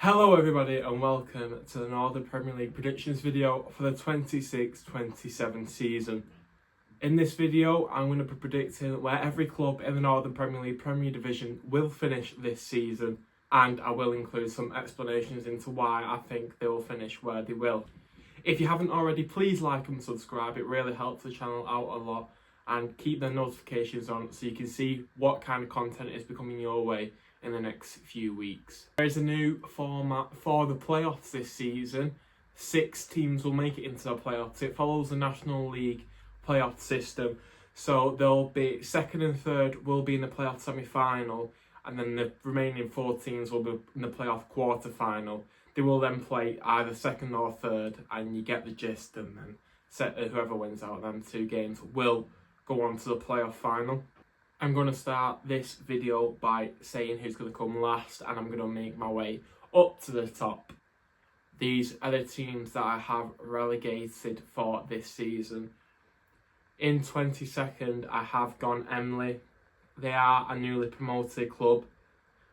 Hello everybody and welcome to the Northern Premier League predictions video for the 26-27 season. In this video I'm going to be predicting where every club in the Northern Premier League Premier Division will finish this season, and I will include some explanations into why I think they will finish where they will. If you haven't already, please like and subscribe, it really helps the channel out a lot, and keep the notifications on so you can see what kind of content is becoming your way in the next few weeks. There is a new format for the playoffs this season. 6 teams will make it into the playoffs. It follows the National League playoff system. So there'll be second and third will be in the playoff semi-final, and then the remaining 4 teams will be in the playoff quarter-final. They will then play either second or third, and you get the gist, and then whoever wins out of them 2 games will go on to the playoff final. I'm going to start this video by saying who's going to come last, and I'm going to make my way up to the top. These are the teams that I have relegated for this season. In 22nd, I have gone Emley. They are a newly promoted club.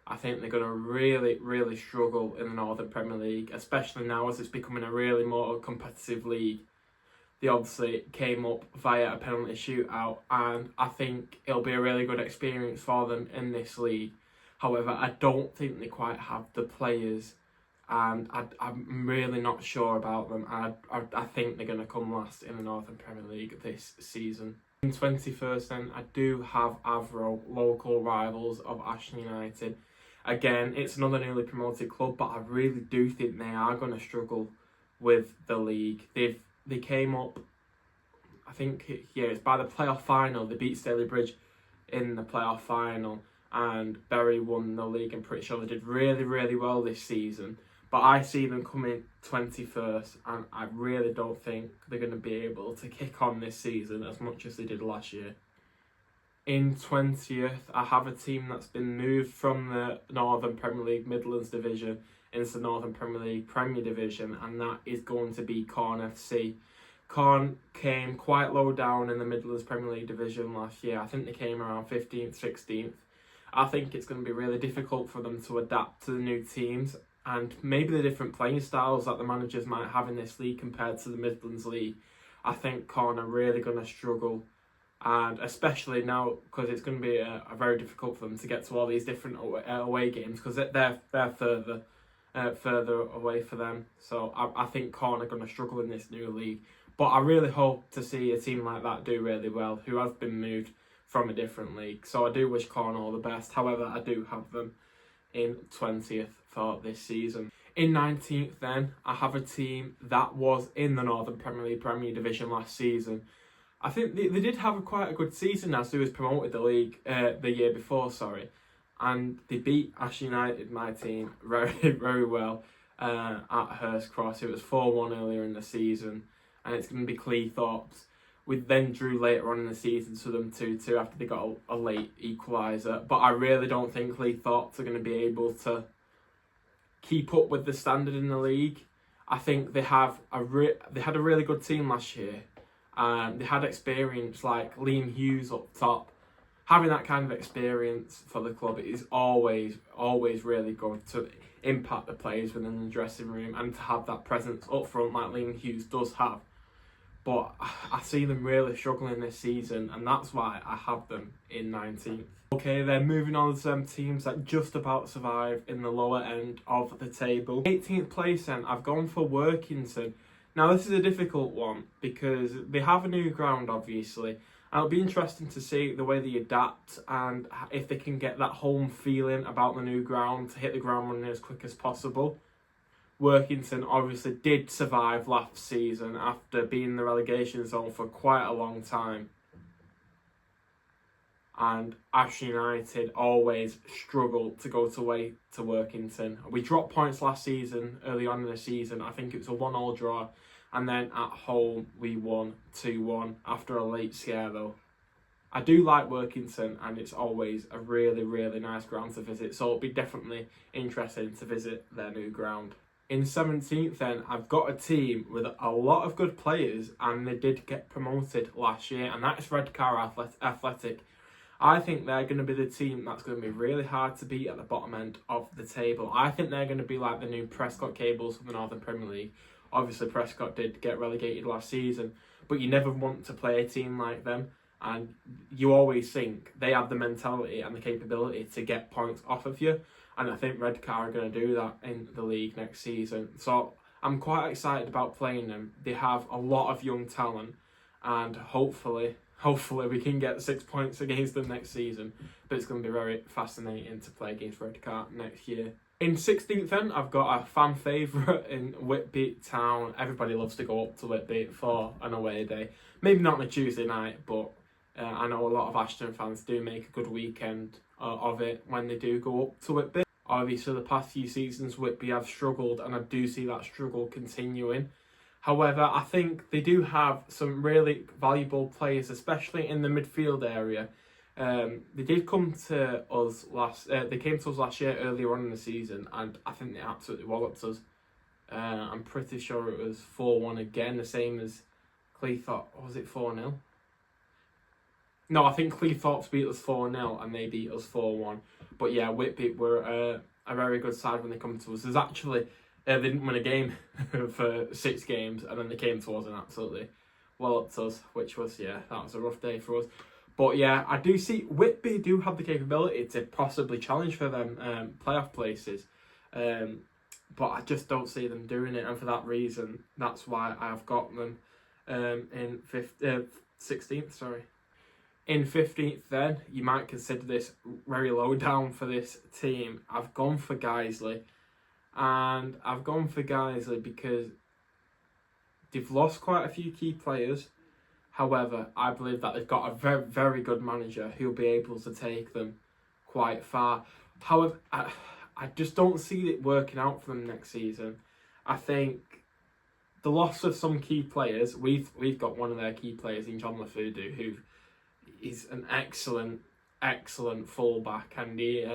I think they're going to really struggle in the Northern Premier League, especially now as it's becoming a really more competitive league. They obviously came up via a penalty shootout, and I think it'll be a really good experience for them in this league. However, I don't think they quite have the players, and I'm really not sure about them. I think they're going to come last in the Northern Premier League this season. In 21st then, I do have Avro, local rivals of Ashton United. Again, it's another newly promoted club, but I really do think they are going to struggle with the league. They came up, I think, it's by the playoff final. They beat Staley Bridge in the playoff final, and Bury won the league. I'm pretty sure they did really well this season. But I see them coming 21st, and I really don't think they're going to be able to kick on this season as much as they did last year. In 20th, I have a team that's been moved from the Northern Premier League Midlands Division into the Northern Premier League Premier Division, and that is going to be Corn FC. Corn came quite low down in the Midlands Premier League Division last year. I think they came around 15th, 16th. I think it's going to be really difficult for them to adapt to the new teams, and maybe the different playing styles that the managers might have in this league compared to the Midlands League. I think Corn are really going to struggle, and especially now because it's going to be a very difficult for them to get to all these different away games, because they're further away for them. So I think Corn are going to struggle in this new league. But I really hope to see a team like that do really well, who has been moved from a different league. So I do wish Corn all the best. However, I do have them in 20th for this season. In 19th then, I have a team that was in the Northern Premier League Premier Division last season. I think they did have quite a good season as they was promoted the league the year before, and they beat Ashton United, my team, very well at Hurst Cross. It was 4-1 earlier in the season, and it's going to be Cleethorpes. We then drew later on in the season to them 2-2 after they got a late equaliser. But I really don't think Cleethorpes are going to be able to keep up with the standard in the league. I think they had a really good team last year. They had experience like Liam Hughes up top. Having that kind of experience for the club is always really good to impact the players within the dressing room, and to have that presence up front like Liam Hughes does have. But I see them really struggling this season, and that's why I have them in 19th. Okay, then moving on to some teams that just about survive in the lower end of the table. 18th place then, I've gone for Workington. Now this is a difficult one because they have a new ground obviously. And it'll be interesting to see the way they adapt and if they can get that home feeling about the new ground to hit the ground running as quick as possible. Workington obviously did survive last season after being in the relegation zone for quite a long time. And Ashton United always struggled to go away to Workington. We dropped points last season, early on in the season. I think it was a 1-1 draw. And then at home, we won 2-1 after a late scare though. I do like Workington, and it's always a really nice ground to visit. So it'll be definitely interesting to visit their new ground. In 17th then, I've got a team with a lot of good players, and they did get promoted last year. And that's Redcar Athletic. I think they're going to be the team that's going to be really hard to beat at the bottom end of the table. I think they're going to be like the new Prescott Cables of the Northern Premier League. Obviously, Prescott did get relegated last season, but you never want to play a team like them. And you always think they have the mentality and the capability to get points off of you. And I think Redcar are going to do that in the league next season. So I'm quite excited about playing them. They have a lot of young talent, and hopefully we can get 6 points against them next season. But it's going to be very fascinating to play against Redcar next year. In 16th then, I've got a fan favourite in Whitby Town. Everybody loves to go up to Whitby for an away day. Maybe not on a Tuesday night, but I know a lot of Ashton fans do make a good weekend of it when they do go up to Whitby. Obviously, the past few seasons, Whitby have struggled, and I do see that struggle continuing. However, I think they do have some really valuable players, especially in the midfield area. They did come to us They came to us last year earlier on in the season, and I think they absolutely walloped us. I'm pretty sure it was 4-1 again, the same as Cleethorpes. Or was it 4-0? No, I think Cleethorpes beat us 4-0 and they beat us 4-1. But yeah, Whitby were a very good side when they come to us. There's actually, they didn't win a game for 6 games, and then they came to us and absolutely walloped us, which was, that was a rough day for us. But yeah, I do see Whitby do have the capability to possibly challenge for them playoff places. But I just don't see them doing it, and for that reason, that's why I've got them in 16th, sorry. In 15th then, you might consider this very low down for this team. I've gone for Guiseley. And I've gone for Guiseley because they've lost quite a few key players. However, I believe that they've got a very, very good manager who'll be able to take them quite far. However, I just don't see it working out for them next season. I think the loss of some key players, we've got one of their key players in John Lafudu, who is an excellent fullback, and he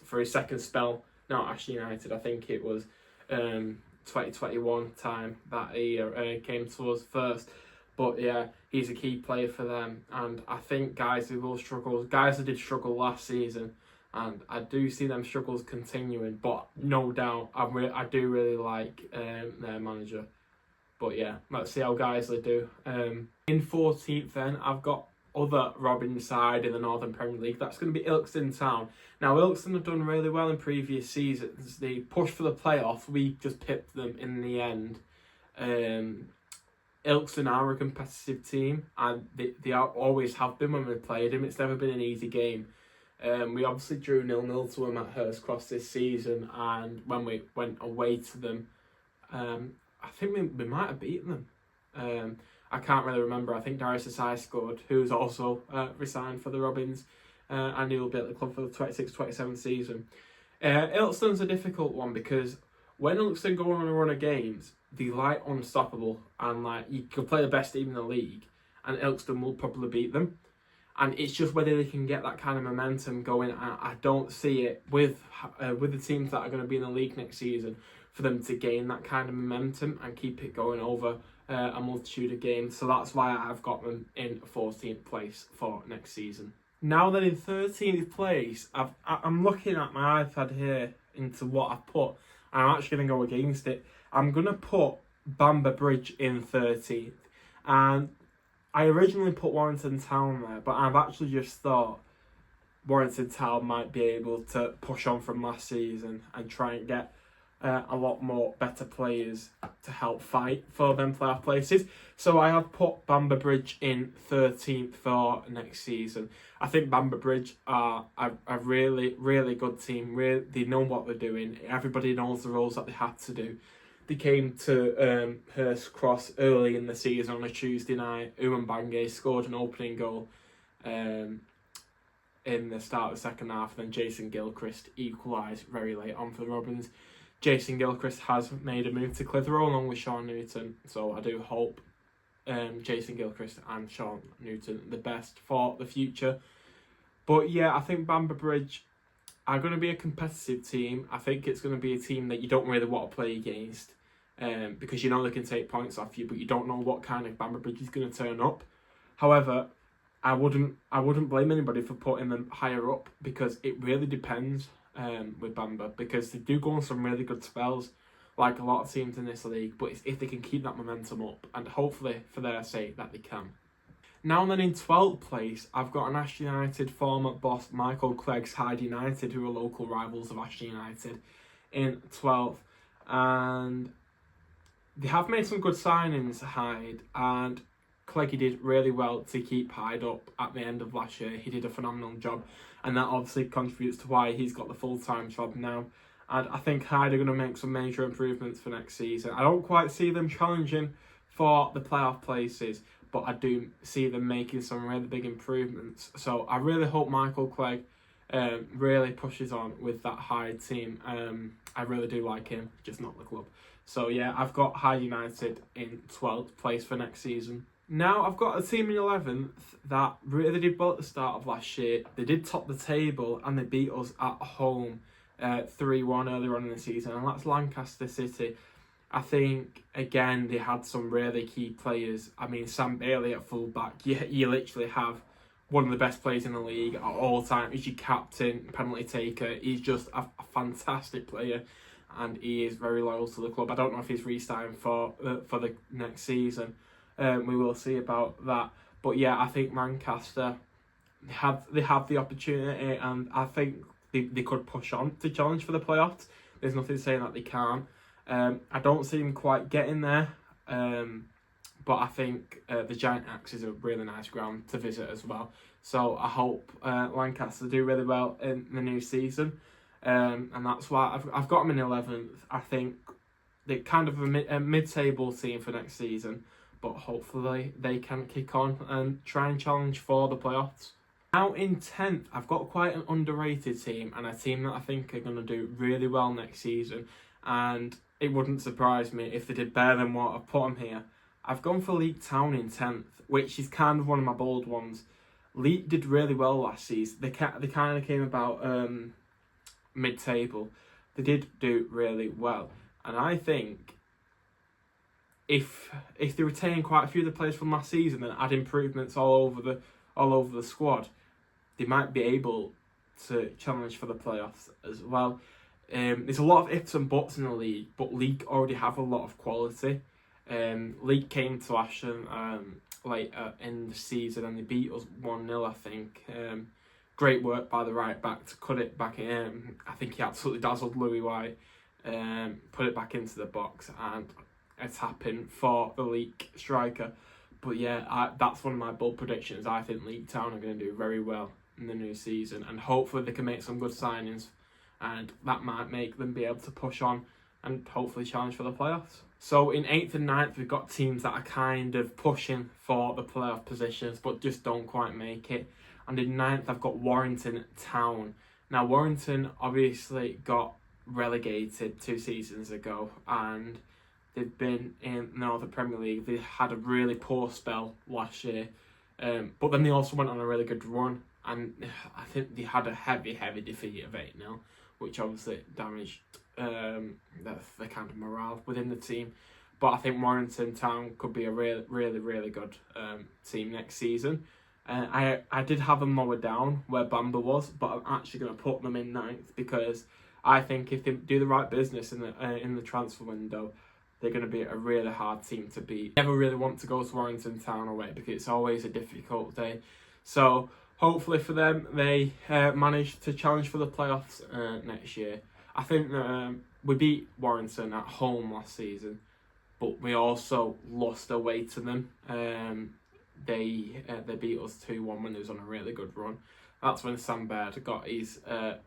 for his second spell, not Ashton United, I think it was 2021 time that he came to us first. But yeah, he's a key player for them, and I think Guiseley will struggle. Guiseley did struggle last season, and I do see them struggles continuing. But no doubt, I do really like their manager. But yeah, let's see how Guiseley do. In 14th then, I've got other Robin side in the Northern Premier League. That's going to be Ilkeston Town. Now, Ilkeston have done really well in previous seasons. They pushed for the playoff. We just pipped them in the end. Ilkeston are a competitive team, and they always have been when we played them. It's never been an easy game. We obviously drew 0-0 to them at Hurst Cross this season, and when we went away to them, I think we might have beaten them. I can't really remember. I think Darius Asai scored, who's also resigned for the Robins, and he'll be at the club for the 26-27 season. Ilkeston's a difficult one because when Ilkeston go on a run of games, they like unstoppable, and like you could play the best team in the league, and Ilkeston will probably beat them. And it's just whether they can get that kind of momentum going. I don't see it with the teams that are going to be in the league next season for them to gain that kind of momentum and keep it going over a multitude of games. So that's why I've got them in 14th place for next season. Now then, in 13th place, I'm looking at my iPad here into what I've put, and I'm actually going to go against it. I'm going to put Bamber Bridge in 13th. And I originally put Warrington Town there, but I've actually just thought Warrington Town might be able to push on from last season and try and get a lot more better players to help fight for them playoff places. So I have put Bamber Bridge in 13th for next season. I think Bamber Bridge are a really, really good team. They know what they're doing. Everybody knows the roles that they have to do. They came to Hurst Cross early in the season on a Tuesday night. Uman Bangay scored an opening goal in the start of the second half. Then Jason Gilchrist equalised very late on for the Robins. Jason Gilchrist has made a move to Clitheroe along with Sean Newton. So I do hope Jason Gilchrist and Sean Newton the best for the future. But yeah, I think Bamber Bridge are going to be a competitive team. I think it's going to be a team that you don't really want to play against. Because you know they can take points off you, but you don't know what kind of Bamber Bridge is going to turn up. However, I wouldn't blame anybody for putting them higher up, because it really depends with Bamba, because they do go on some really good spells, like a lot of teams in this league, but it's if they can keep that momentum up, and hopefully for their sake that they can. Now and then in 12th place, I've got an Ashton United former boss, Michael Clegg's Hyde United, who are local rivals of Ashton United, in 12th. And they have made some good signings, Hyde, and Cleggy did really well to keep Hyde up at the end of last year. He did a phenomenal job, and that obviously contributes to why he's got the full-time job now. And I think Hyde are going to make some major improvements for next season. I don't quite see them challenging for the playoff places, but I do see them making some really big improvements. So I really hope Michael Clegg really pushes on with that Hyde team. I really do like him, just not the club. So yeah, I've got Hyde United in 12th place for next season. Now I've got a team in 11th that really did well at the start of last year. They did top the table and they beat us at home 3-1 earlier on in the season, and that's Lancaster City. I think, again, they had some really key players. I mean, Sam Bailey at full-back, you literally have one of the best players in the league at all time. He's your captain, penalty taker. He's just a fantastic player, and he is very loyal to the club. I don't know if he's re-signed for the next season. We will see about that. But yeah, I think Lancaster have the opportunity, and I think they could push on to challenge for the playoffs. There's nothing saying that they can't. I don't see them quite getting there, but I think the Giant Axe is a really nice ground to visit as well. So I hope Lancaster do really well in the new season, and that's why I've got them in 11th. I think they're kind of a mid-table team for next season, but hopefully they can kick on and try and challenge for the playoffs. Now in 10th, I've got quite an underrated team, and a team that I think are going to do really well next season, and it wouldn't surprise me if they did better than what I've put them here. I've gone for Leek Town in 10th, which is kind of one of my bold ones. Leek did really well last season. They kind of came about mid-table. They did do really well, and I think if they retain quite a few of the players from last season and add improvements all over the squad, they might be able to challenge for the playoffs as well. There's a lot of ifs and buts in the league, but League already have a lot of quality. League came to Ashton later in the season and they beat us 1-0, I think. Great work by the right back to cut it back in. I think he absolutely dazzled Louis White, put it back into the box, and it's happened for the League striker. But yeah, that's one of my bold predictions. I think League Town are going to do very well in the new season, and hopefully they can make some good signings, and that might make them be able to push on and hopefully challenge for the playoffs. So in 8th and 9th, we've got teams that are kind of pushing for the playoff positions, but just don't quite make it. And in 9th, I've got Warrington Town. Now, Warrington obviously got relegated 2 seasons ago, and they've been in the Northern Premier League. They had a really poor spell last year, but then they also went on a really good run, and I think they had a heavy defeat of 8-0, which obviously damaged the kind of morale within the team. But I think Warrington Town could be a really good team next season. I did have them lower down where Bamba was, but I'm actually going to put them in 9th because I think if they do the right business in the transfer window, they're going to be a really hard team to beat. I never really want to go to Warrington Town away because it's always a difficult day. So hopefully for them, they manage to challenge for the playoffs next year. I think we beat Warrington at home last season, but we also lost away to them. They beat us 2-1 when they was on a really good run. That's when Sam Baird got his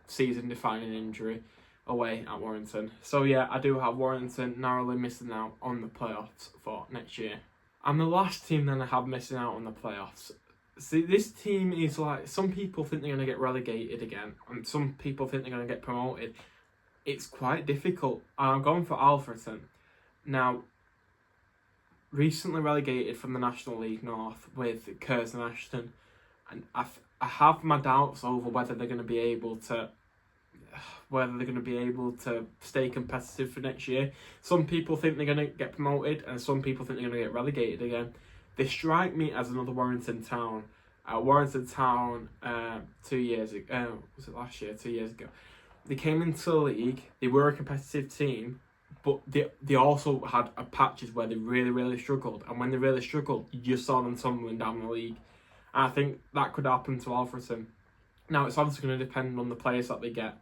season-defining injury away at Warrington. So yeah, I do have Warrington narrowly missing out on the playoffs for next year. And the last team then I have missing out on the playoffs. See, this team is like, some people think they're going to get relegated again, and some people think they're going to get promoted. It's quite difficult. I'm going for Alfreton. Now, recently relegated from the National League North with Curzon Ashton, and I have my doubts over whether they're going to be able to stay competitive for next year. Some people think they're going to get promoted, and some people think they're going to get relegated again. They strike me as another Warrington Town Warrington Town 2 years ago, was it last year? 2 years ago. They came into the league, they were a competitive team, but they also had patches where they really struggled. And when they really struggled, you just saw them tumbling down the league. And I think that could happen to Alfreton. Now, it's obviously going to depend on the players that they get.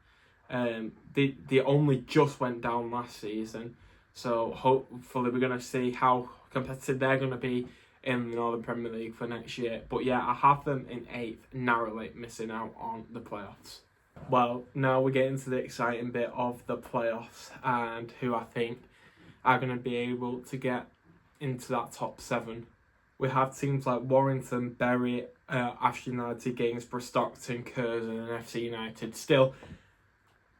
They only just went down last season, so hopefully we're going to see how competitive they're going to be in the Northern Premier League for next year. But yeah, I have them in 8th, narrowly missing out on the playoffs. Well, now we're getting to the exciting bit of the playoffs and who I think are going to be able to get into that top 7. We have teams like Warrington, Bury, Ashton United, Gainsborough, Stockton, Curzon and FC United still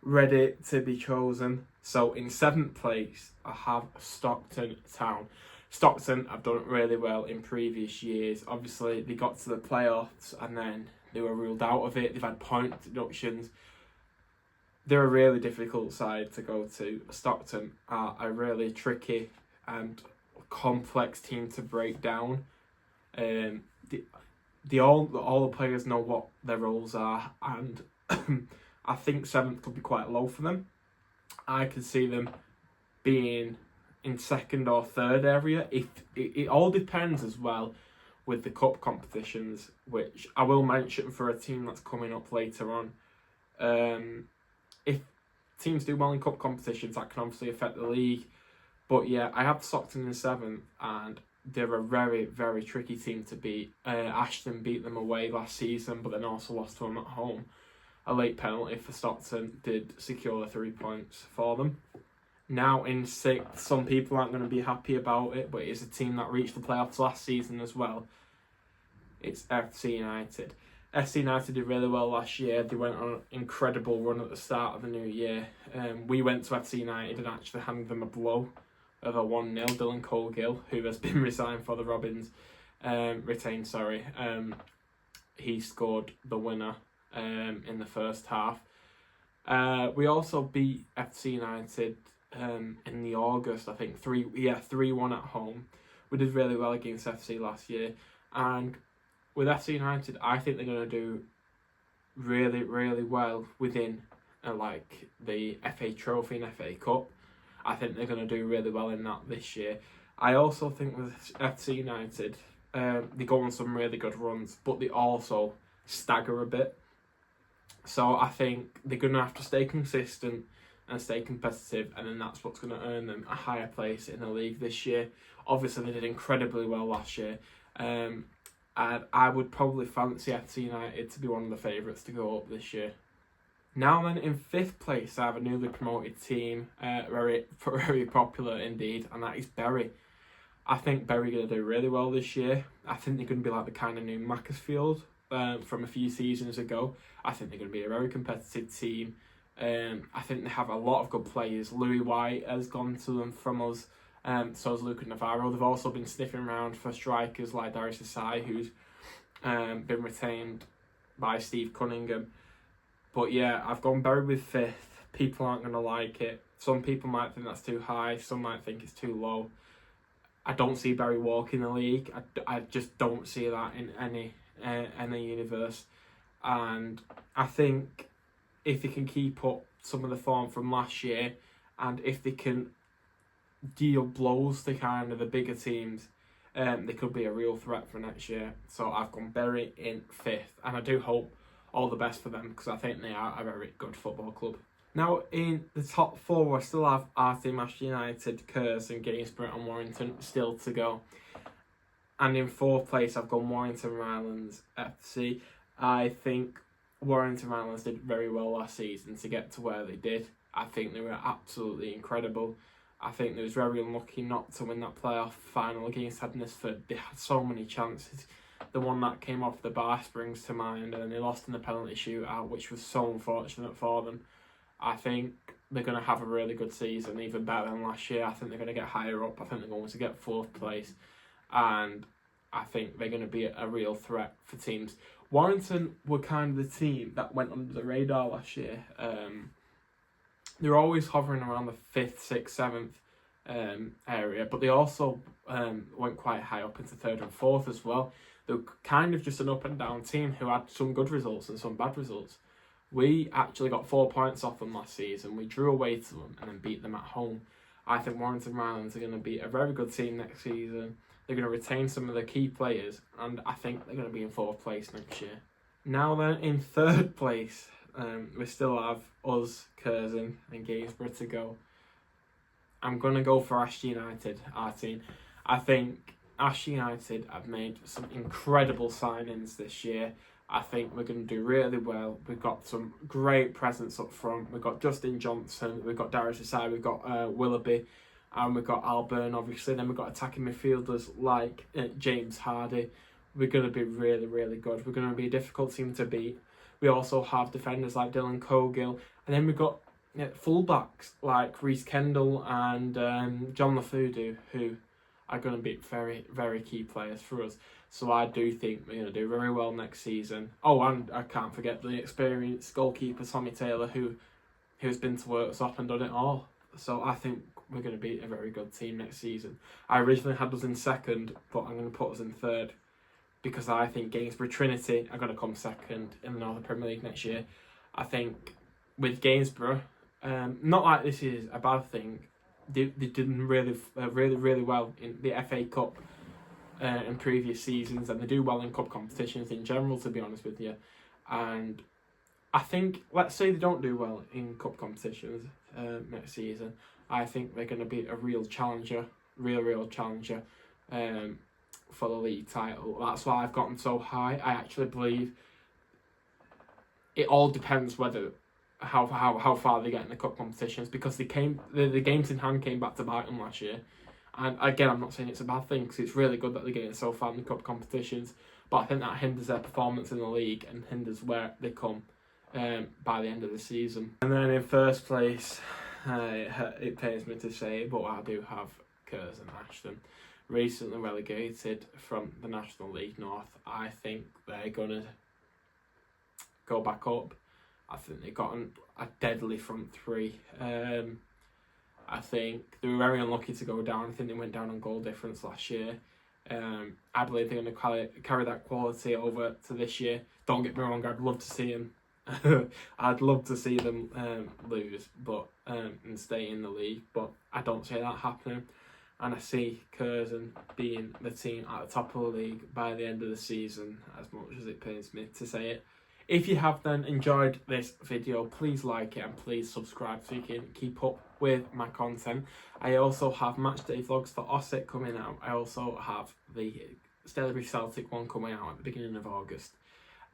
ready to be chosen. So in 7th place, I have Stockton Town. Stockton have done really well in previous years. Obviously, they got to the playoffs and then they were ruled out of it. They've had point deductions. They're a really difficult side to go to. Stockton are a really tricky and complex team to break down. All the players know what their roles are, and I think 7th could be quite low for them. I could see them being in 2nd or 3rd area. If it all depends as well with the cup competitions, which I will mention for a team that's coming up later on. If teams do well in cup competitions, that can obviously affect the league. But yeah, I have Stockton in 7th, and they're a very tricky team to beat. Ashton beat them away last season, but then also lost to them at home. A late penalty for Stockton did secure the 3 points for them. Now in 6th, some people aren't going to be happy about it, but it's a team that reached the playoffs last season as well. It's FC United. FC United did really well last year. They went on an incredible run at the start of the new year. We went to FC United and actually handed them a blow of a 1-0. Dylan Colgill, who has been retained for the Robins, he scored the winner in the first half. We also beat FC United in the August, I think 3-1 at home. We did really well against FC last year, and with FC United, I think they're going to do really well within like the FA Trophy and FA Cup. I think they're going to do really well in that this year. I also think with FC United, they go on some really good runs, but they also stagger a bit. So I think they're going to have to stay consistent and stay competitive, and then that's what's going to earn them a higher place in the league this year. Obviously, they did incredibly well last year, and I would probably fancy FC United to be one of the favourites to go up this year. Now then, in 5th place, I have a newly promoted team, very popular indeed, and that is Bury. I think Bury are going to do really well this year. I think they're going to be like the kind of new Macclesfield from a few seasons ago. I think they're going to be a very competitive team. I think they have a lot of good players. Louis White has gone to them from us, so has Luca Navarro. They've also been sniffing around for strikers like Darius Asai, who's been retained by Steve Cunningham. But yeah, I've gone Bury with 5th. People aren't going to like it. Some people might think that's too high. Some might think it's too low. I don't see Bury walking the league. I just don't see that in any universe. And I think if they can keep up some of the form from last year, and if they can deal blows to kind of the bigger teams, they could be a real threat for next year. So I've gone Bury in 5th, and I do hope all the best for them because I think they are a very good football club. Now in the top 4, I still have our team, Ashton United, Curzon, Gainsborough and Warrington still to go. And in 4th place, I've gone Warrington Rylands FC. I think Warrington Rylands did very well last season to get to where they did. I think they were absolutely incredible. I think they was very unlucky not to win that playoff final against Hednesford. They had so many chances. The one that came off the bar springs to mind, and they lost in the penalty shootout, which was so unfortunate for them. I think they're going to have a really good season, even better than last year. I think they're going to get higher up. I think they're going to get 4th place. And I think they're going to be a real threat for teams. Warrington were kind of the team that went under the radar last year. They're always hovering around the 5th, 6th, 7th area, but they also went quite high up into 3rd and 4th as well. They're kind of just an up and down team who had some good results and some bad results. We actually got 4 points off them last season. We drew away to them and then beat them at home. I think Warrington Rylands are going to be a very good team next season. They're going to retain some of the key players, and I think they're going to be in 4th place next year. Now then, in 3rd place, we still have us, Curzon and Gainsborough to go. I'm going to go for Ashton United, our team. I think Ashton United have made some incredible signings this year. I think we're going to do really well. We've got some great presence up front. We've got Justin Johnson, we've got Darius Asai, we've got Willoughby, and we've got Alburn, obviously. Then we've got attacking midfielders like James Hardy. We're going to be really, really good. We're going to be a difficult team to beat. We also have defenders like Dylan Cogill. And then we've got fullbacks like Reece Kendall and John Lafudu, who are going to be very, very key players for us. So I do think we're going to do very well next season. Oh, and I can't forget the experienced goalkeeper Tommy Taylor, who's been to Worksop and done it all. So I think we're going to be a very good team next season. I originally had us in 2nd, but I'm going to put us in 3rd because I think Gainsborough Trinity are going to come 2nd in the Northern Premier League next year. I think with Gainsborough, not like this is a bad thing. They did really well in the FA Cup in previous seasons, and they do well in cup competitions in general, to be honest with you. And I think, let's say they don't do well in cup competitions next season, I think they're going to be a real challenger, real challenger for the league title. That's why I've got them so high. I actually believe it all depends whether how far they get in the cup competitions, because the games in hand came back to bite them last year. And again, I'm not saying it's a bad thing, because it's really good that they're getting so far in the cup competitions, but I think that hinders their performance in the league and hinders where they come by the end of the season. And then in 1st place, it pains me to say, but I do have Curzon and Ashton, recently relegated from the National League North. I think they're going to go back up. I think they got a deadly front 3. I think they were very unlucky to go down. I think they went down on goal difference last year. I believe they're going to carry that quality over to this year. Don't get me wrong, I'd love to see them. I'd love to see them lose, but and stay in the league. But I don't see that happening. And I see Curzon being the team at the top of the league by the end of the season, as much as it pains me to say it. If you have then enjoyed this video, please like it and please subscribe so you can keep up with my content. I also have matchday vlogs for Ossett coming out. I also have the Stelbury Celtic one coming out at the beginning of August.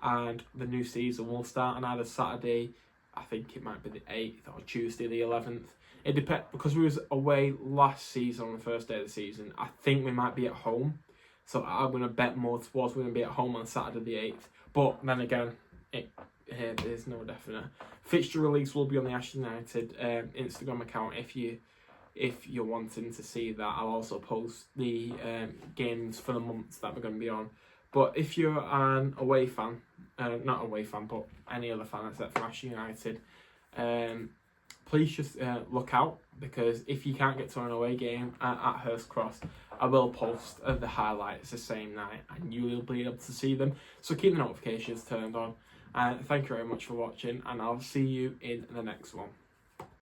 And the new season will start on either Saturday, I think it might be the 8th, or Tuesday the 11th. It depends, because we was away last season on the first day of the season. I think we might be at home. So I'm going to bet more towards we're going to be at home on Saturday the 8th. But then again, there's no definite. Fixture release will be on the Ashton United Instagram account if you're wanting to see that. I'll also post the games for the months that we're going to be on. But if you're an away fan, not away fan, but any other fan except for Ashton United, please just look out, because if you can't get to an away game at Hurst Cross, I will post the highlights the same night and you will be able to see them. So keep the notifications turned on. Thank you very much for watching, and I'll see you in the next one.